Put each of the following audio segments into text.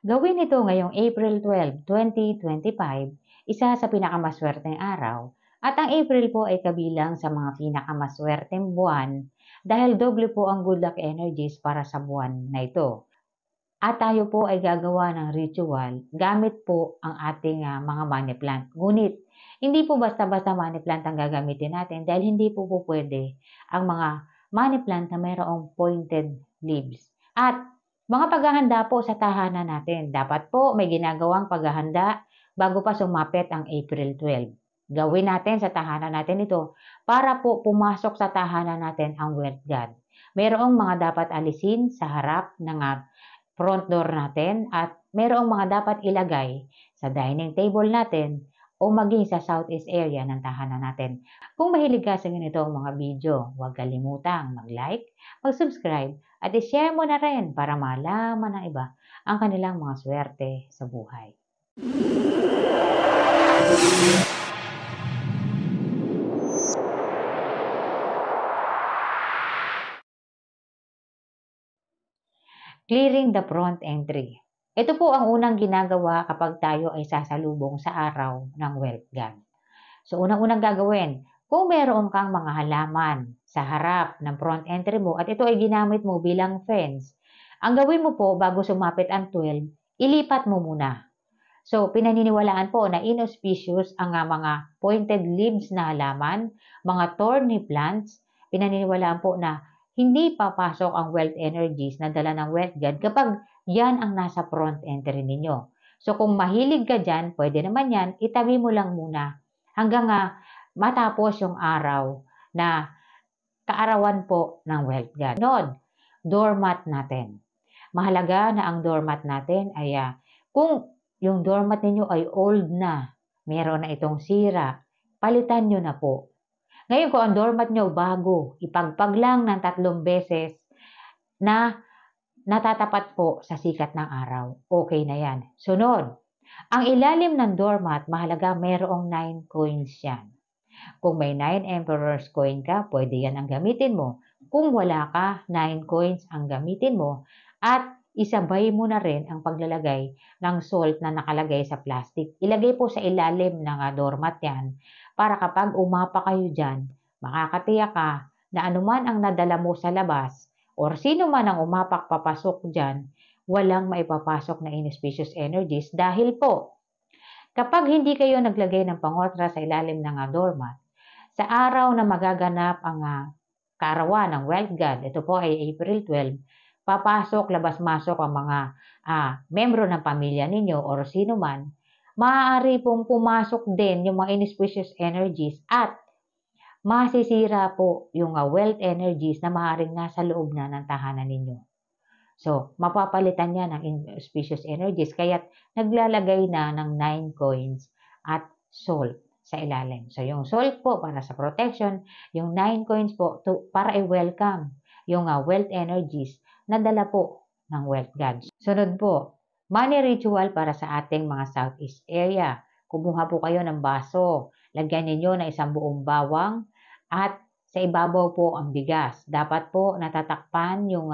Gawin ito ngayong April 12, 2025, isa sa pinakamaswerteng araw, at ang April po ay kabilang sa mga pinakamaswerteng buwan dahil doble po ang good luck energies para sa buwan na ito. At tayo po ay gagawa ng ritual gamit po ang ating mga money plant. Ngunit, hindi po basta-basta money plant ang gagamitin natin dahil hindi po pwede ang mga money plant na mayroong pointed leaves. At mga paghahanda po sa tahanan natin. Dapat po may ginagawang paghahanda bago pa sumapit ang April 12. Gawin natin sa tahanan natin ito para po pumasok sa tahanan natin ang wealth god. Mayroong mga dapat alisin sa harap ng front door natin at mayroong mga dapat ilagay sa dining table natin o maging sa southeast area ng tahanan natin. Kung mahilig ka sa ganitong mga video, huwag kalimutang mag-like, mag-subscribe at i-share mo na rin para malaman ng iba ang kanilang mga swerte sa buhay. Clearing the front entry. Ito po ang unang ginagawa kapag tayo ay sasalubong sa araw ng wealth god. So, unang-unang gagawin, kung meron kang mga halaman sa harap ng front entry mo at ito ay ginamit mo bilang fence, ang gawin mo po bago sumapit ang 12, ilipat mo muna. So, pinaniniwalaan po na inauspicious ang mga pointed leaves na halaman, mga thorny plants, pinaniniwalaan po na hindi papasok ang wealth energies na dala ng wealth god kapag yan ang nasa front entry ninyo. So, kung mahilig ka dyan, pwede naman yan, itabi mo lang muna hanggang matapos yung araw na kaarawan po ng wealth god. Nod, doormat natin. Mahalaga na ang doormat natin ay kung yung doormat ninyo ay old na, meron na itong sira, palitan nyo na po. Ngayon kung ang doormat nyo bago, ipagpag lang ng 3 beses na natatapat po sa sikat ng araw. Okay na yan. Sunod, ang ilalim ng doormat, mahalaga mayroong 9 coins yan. Kung may 9 Emperor's coin ka, pwede yan ang gamitin mo. Kung wala ka, 9 coins ang gamitin mo. At isabay mo na rin ang paglalagay ng salt na nakalagay sa plastic. Ilagay po sa ilalim ng doormat yan para kapag umapa kayo dyan, makakatiyak ka na anuman ang nadala mo sa labas or sino man ang umapak papasok dyan, walang maipapasok na inauspicious energies dahil po, kapag hindi kayo naglagay ng pangotra sa ilalim ng doormat, sa araw na magaganap ang kaarawan ng wealth god, ito po ay April 12, papasok, labas-masok ang mga membro ng pamilya ninyo or sino man, maaari pong pumasok din yung mga inauspicious energies at masisira po yung wealth energies na maaaring nasa loob na ng tahanan ninyo. So, mapapalitan niya ng inauspicious energies kaya naglalagay na ng 9 coins at salt sa ilalim. So, yung salt po para sa protection, yung 9 coins po para i-welcome yung wealth energies na dala po ng wealth gods. Sunod po, money ritual para sa ating mga southeast area. Kumuha po kayo ng baso, lagyan ninyo ng isang buong bawang at sa ibabaw po ang bigas. Dapat po natatakpan yung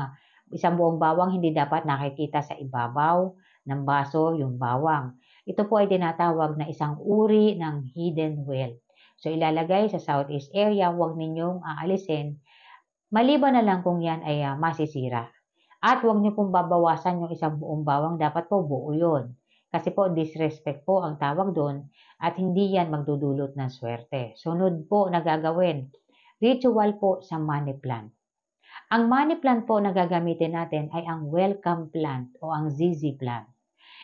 isang buong bawang, hindi dapat nakikita sa ibabaw ng baso yung bawang. Ito po ay tinatawag na isang uri ng hidden wealth. So ilalagay sa southeast area, huwag ninyong aalisin. Maliban na lang kung yan ay masisira. At huwag niyo pong babawasan yung isang buong bawang, dapat po buo yun. Kasi po disrespect po ang tawag doon at hindi yan magdudulot ng swerte. Sunod po na gagawin, ritual po sa money plant. Ang money plant po na gagamitin natin ay ang welcome plant o ang ZZ plant.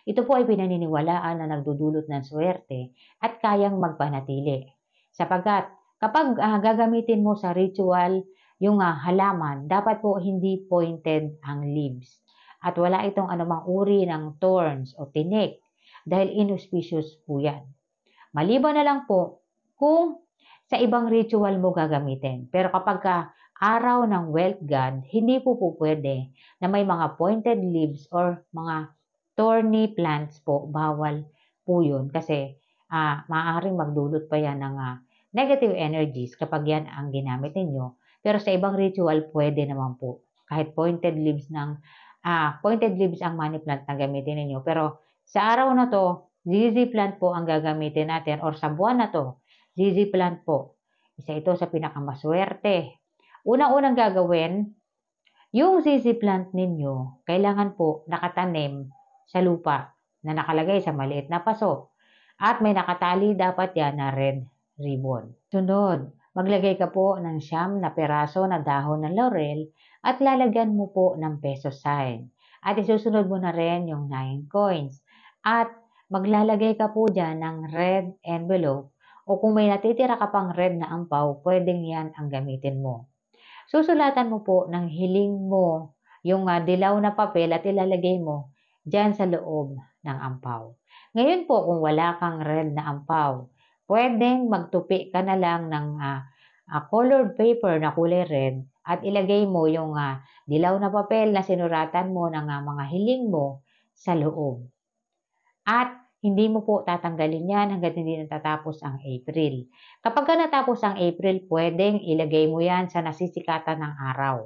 Ito po ay pinaniniwalaan na nagdudulot ng swerte at kayang magpanatili. Sapagkat kapag gagamitin mo sa ritual yung halaman, dapat po hindi pointed ang leaves. At wala itong anumang uri ng thorns o tinik dahil inauspicious po yan. Maliban na lang po kung sa ibang ritual mo gagamitin. Pero kapag araw ng wealth god, hindi po pwede na may mga pointed leaves or mga thorny plants po, bawal po yun kasi maaaring magdulot pa yan ng negative energies kapag yan ang ginamit ninyo. Pero sa ibang ritual, pwede naman po. Kahit pointed leaves ng pointed leaves ang money plant na gamitin ninyo. Pero sa araw na to, ZZ plant po ang gagamitin natin or sa buwan na to, ZZ plant po. Isa ito sa pinakamaswerte. Unang-unang gagawin, yung ZZ plant ninyo, kailangan po nakatanim sa lupa na nakalagay sa maliit na paso. At may nakatali dapat yan na red ribbon. Sunod, maglagay ka po ng 9 na peraso na dahon ng laurel at lalagyan mo po ng peso sign. At isusunod mo na rin yung 9 coins. At maglalagay ka po dyan ng red envelope o kung may natitira ka pang red na ampaw, pwedeng yan ang gamitin mo. Susulatan mo po ng hiling mo yung dilaw na papel at ilalagay mo dyan sa loob ng ampaw. Ngayon po, kung wala kang red na ampaw, pwedeng magtupi ka na lang ng colored paper na kulay red at ilagay mo yung dilaw na papel na sinuratan mo ng mga hiling mo sa loob. At hindi mo po tatanggalin yan hanggat hindi natatapos ang April. Kapag natapos ang April, pwedeng ilagay mo yan sa nasisikatan ng araw.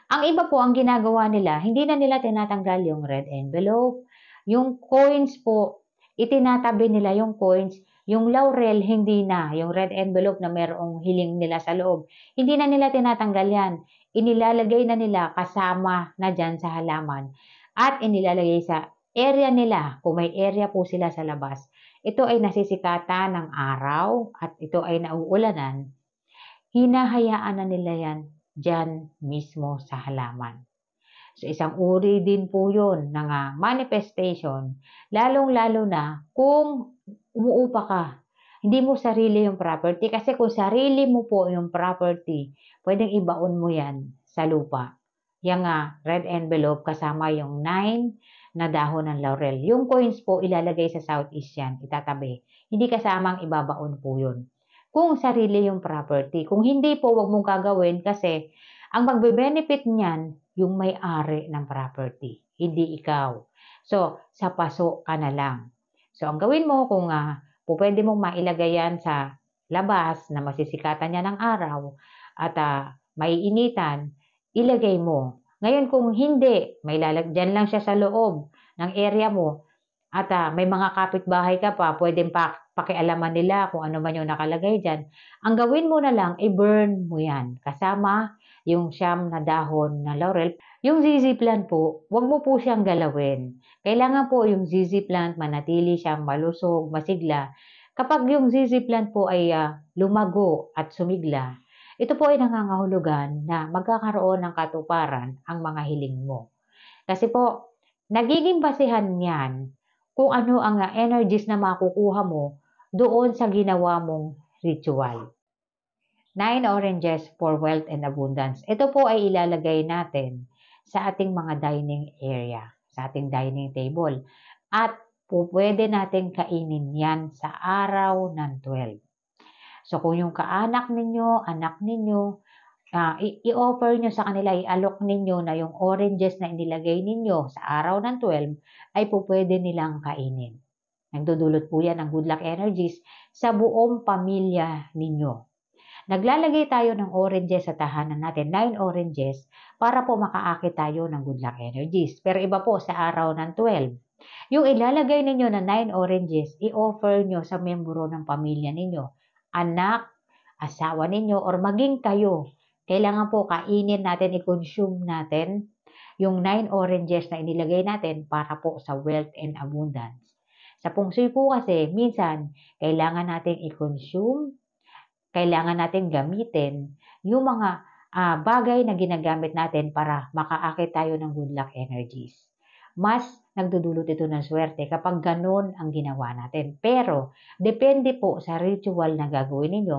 Ang iba po, ang ginagawa nila, hindi na nila tinatanggal yung red envelope. Yung coins po, itinatabi nila yung coins. Yung laurel, hindi na. Yung red envelope na merong hiling nila sa loob, hindi na nila tinatanggal yan. Inilalagay na nila kasama na dyan sa halaman. At inilalagay sa area nila, kung may area po sila sa labas. Ito ay nasisikatan ng araw at ito ay nauulanan. Hinahayaan na nila yan dyan mismo sa halaman. So, isang uri din po yun ng manifestation, lalong-lalo na kung umuupa ka. Hindi mo sarili yung property kasi kung sarili mo po yung property, pwedeng ibaon mo yan sa lupa. Yung red envelope kasama yung 9 na dahon ng laurel. Yung coins po ilalagay sa southeast yan, itatabi. Hindi kasamang ibabaon po yun. Kung sarili yung property. Kung hindi po, wag mong gagawin kasi ang magbe-benefit niyan, yung may-ari ng property, hindi ikaw. So, sa paso ka na lang. So, ang gawin mo kung pwede mong mailagay yan sa labas na masisikatan niya ng araw at maiinitan, ilagay mo. Ngayon kung hindi, may lalagyan lang siya sa loob ng area mo at may mga kapitbahay ka pa, pwedeng pakialaman nila kung ano man yung nakalagay dyan. Ang gawin mo na lang, i-burn mo yan. Kasama yung 9 na dahon na laurel. Yung ZZ plant po, wag mo po siyang galawin. Kailangan po yung ZZ plant manatili siyang malusog, masigla. Kapag yung ZZ plant po ay lumago at sumigla, ito po ay nangangahulugan na magkakaroon ng katuparan ang mga hiling mo. Kasi po, nagiging basehan yan kung ano ang energies na makukuha mo doon sa ginawa mong ritual. 9 oranges for wealth and abundance. Ito po ay ilalagay natin sa ating mga dining area, sa ating dining table. At pwede natin kainin yan sa araw ng 12. So kung yung kaanak ninyo, anak ninyo, i-offer nyo sa kanila, i-alok ninyo na yung oranges na inilagay ninyo sa araw ng 12 ay pwede nilang kainin. Nagdudulot po yan ng good luck energies sa buong pamilya ninyo. Naglalagay tayo ng oranges sa tahanan natin, 9 oranges, para po makaakit tayo ng good luck energies. Pero iba po sa araw ng 12. Yung ilalagay ninyo na 9 oranges, i-offer nyo sa membro ng pamilya ninyo, anak, asawa ninyo, or maging kayo. Kailangan po kainin natin, i-consume natin yung 9 oranges na inilagay natin para po sa wealth and abundance. Sa Feng Shui po kasi, minsan, kailangan natin i-consume, kailangan natin gamitin yung mga bagay na ginagamit natin para makaakit tayo ng good luck energies. Mas nagdudulot ito ng swerte kapag ganun ang ginawa natin. Pero, depende po sa ritual na gagawin ninyo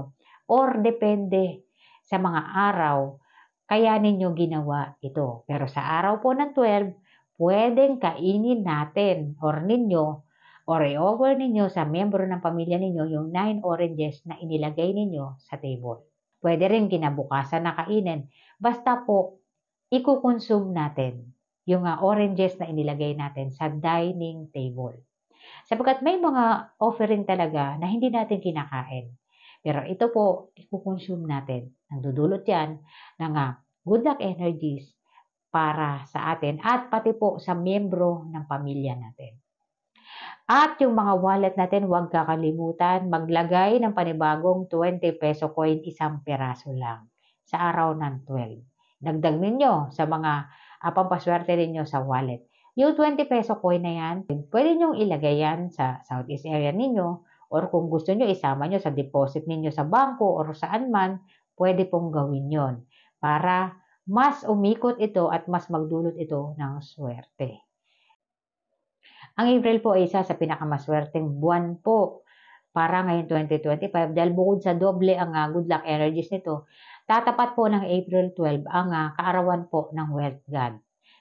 or depende sa mga araw kaya ninyo ginawa ito. Pero sa araw po ng 12, pwedeng kainin natin or ninyo or i-offer ninyo sa miyembro ng pamilya ninyo yung 9 oranges na inilagay ninyo sa table. Pwede rin kinabukasan na kainin. Basta po, i-consume natin yung oranges na inilagay natin sa dining table. Sapagkat may mga offering talaga na hindi natin kinakain. Pero ito po, i-consume natin. Nagdudulot yan ng good luck energies para sa atin at pati po sa miyembro ng pamilya natin. At yung mga wallet natin, huwag kakalimutan maglagay ng panibagong 20 peso coin, isang peraso lang sa araw ng 12. Dagdag ninyo sa mga pampaswerte ninyo sa wallet. Yung 20 peso coin na yan, pwede nyong ilagay yan sa Southeast area ninyo or kung gusto nyo, isama nyo sa deposit ninyo sa bangko or saan man, pwede pong gawin yon para mas umikot ito at mas magdulot ito ng swerte. Ang April po ay isa sa pinakamaswerteng buwan po para ngayong 2025 dahil bukod sa doble ang good luck energies nito, tatapat po ng April 12 ang kaarawan po ng Wealth God.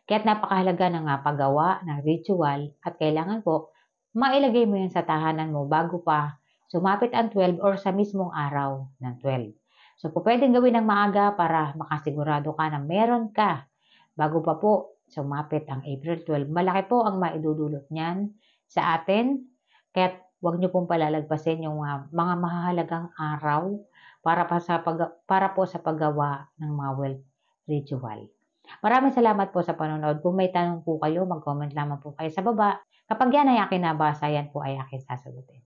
Kaya't napakahalaga ng paggawa ng ritual at kailangan po mailagay mo yan sa tahanan mo bago pa sumapit ang 12 or sa mismong araw ng 12. So po pwedeng gawin ng maaga para makasigurado ka na meron ka bago pa po sumapit ang April 12. Malaki po ang maidudulot niyan sa atin. Kaya huwag niyo pong palalagpasin yung mga mahalagang araw para po sa paggawa ng mga wealth ritual. Maraming salamat po sa panonood. Kung may tanong po kayo, mag-comment lamang po kayo sa baba. Kapag yan ay akin nabasa, yan po ay akin sasagutin.